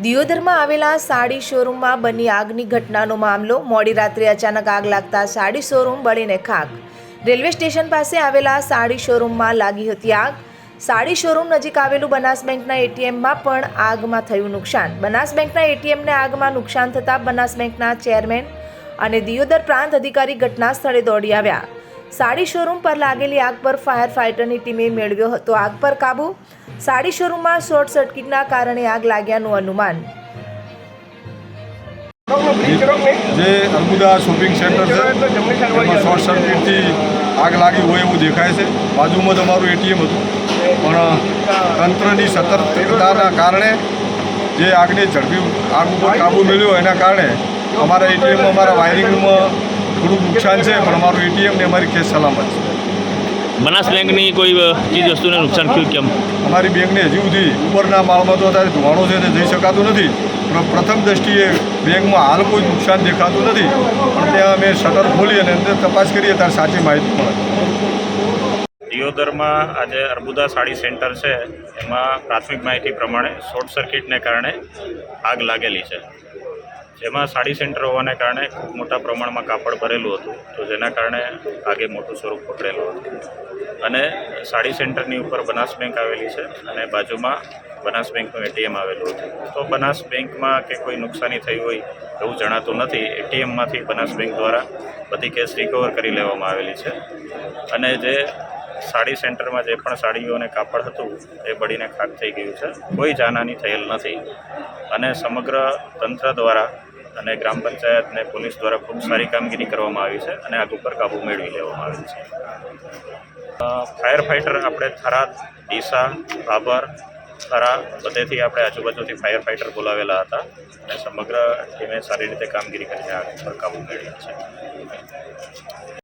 દિયોદરમાં આવેલા સાડી શોરૂમમાં બની આગની ઘટનાનો મામલો. મોડી રાત્રે અચાનક આગ લાગતા સાડી શોરૂમ બળીને ખાક. રેલવે સ્ટેશન પાસે આવેલા સાડી શોરૂમમાં લાગી હતી આગ. સાડી શોરૂમ નજીક આવેલું બનાસ બેંકના એટીએમમાં પણ આગમાં થયું નુકસાન. બનાસ બેંકના એટીએમને આગમાં નુકસાન થતાં બનાસ બેંકના ચેરમેન અને દિયોદર પ્રાંત અધિકારી ઘટના સ્થળે દોડી આવ્યા. સાડી શોરૂમ પર લાગેલી આગ પર ફાયર ફાઇટરની ટીમે મેળવ્યો હતો આગ પર કાબુ. સાડી શોરૂમમાં શોર્ટ સર્કિટના કારણે આગ લાગ્યાનું અનુમાન. જે અર્બુદા શોપિંગ સેન્ટર છે એમાં શોર્ટ સર્કિટથી આગ લાગી હોય એવું દેખાય છે. બાજુમાં જ અમારું એટીએમ હતું, પણ તંત્રની સતર્કતાના કારણે જે આગને ઝડપી આગ ઉપર કાબૂ મેળવ્યો એના કારણે અમારા એટીએમમાં અમારા વાયરિંગમાં થોડું નુકસાન છે, પણ અમારું એટીએમ ને અમારી કેસ સલામત છે. બનાસ બેંકની કોઈ ચીજ વસ્તુને નુકસાન થયું કેમ? અમારી બેંકને હજી સુધી ઉપરના માળમાં તો અત્યારે ધોવાણો છે તે જઈ શકાતું નથી. પ્રથમ દ્રષ્ટિએ બેંકમાં હાલ કોઈ નુકસાન દેખાતું નથી, પણ ત્યાં અમે શટર ખોલી અને અંદર તપાસ કરીએ ત્યારે સાચી માહિતી મળે. દિયોદરમાં આજે અર્બુદા સાડી સેન્ટર છે, એમાં પ્રાથમિક માહિતી પ્રમાણે શોર્ટ સર્કિટને કારણે આગ લાગેલી છે. જેમાં સાડી સેન્ટર હોવાને કારણે ખૂબ મોટા પ્રમાણમાં કાપડ ભરેલું હતું, તો જેના કારણે આગે મોટું સ્વરૂપ પકડેલું હતું. અને સાડી સેન્ટરની ઉપર બનાસ બેંક આવેલી છે અને બાજુમાં બનાસ બેંકનું એટીએમ આવેલું હતું. તો બનાસ બેંકમાં કે કોઈ નુકસાની થઈ હોય એવું જણાતું નથી. એટીએમમાંથી બનાસ બેંક દ્વારા બધી કેસ રિકવર કરી લેવામાં આવેલી છે. અને જે સાડી સેન્ટરમાં જે પણ સાડીઓ અને કાપડ હતું એ બળીને ખાક થઈ ગયું છે. કોઈ જાનહાની થયેલ નથી. અને સમગ્ર તંત્ર દ્વારા અને ગ્રામ પંચાયત અને પોલીસ દ્વારા ખૂબ સારી કામગીરી કરવામાં આવી છે અને આગ ઉપર કાબૂ મેળવી લેવામાં આવી છે. ફાયર ફાઇટર આપણે થરાદ, ડીસા, ભાભર, થરા બધેથી આપણે આજુબાજુથી ફાયર ફાઇટર બોલાવેલા હતા અને સમગ્ર ટીમે સારી રીતે કામગીરી કરીને આગ ઉપર કાબૂ મેળવ્યા છે.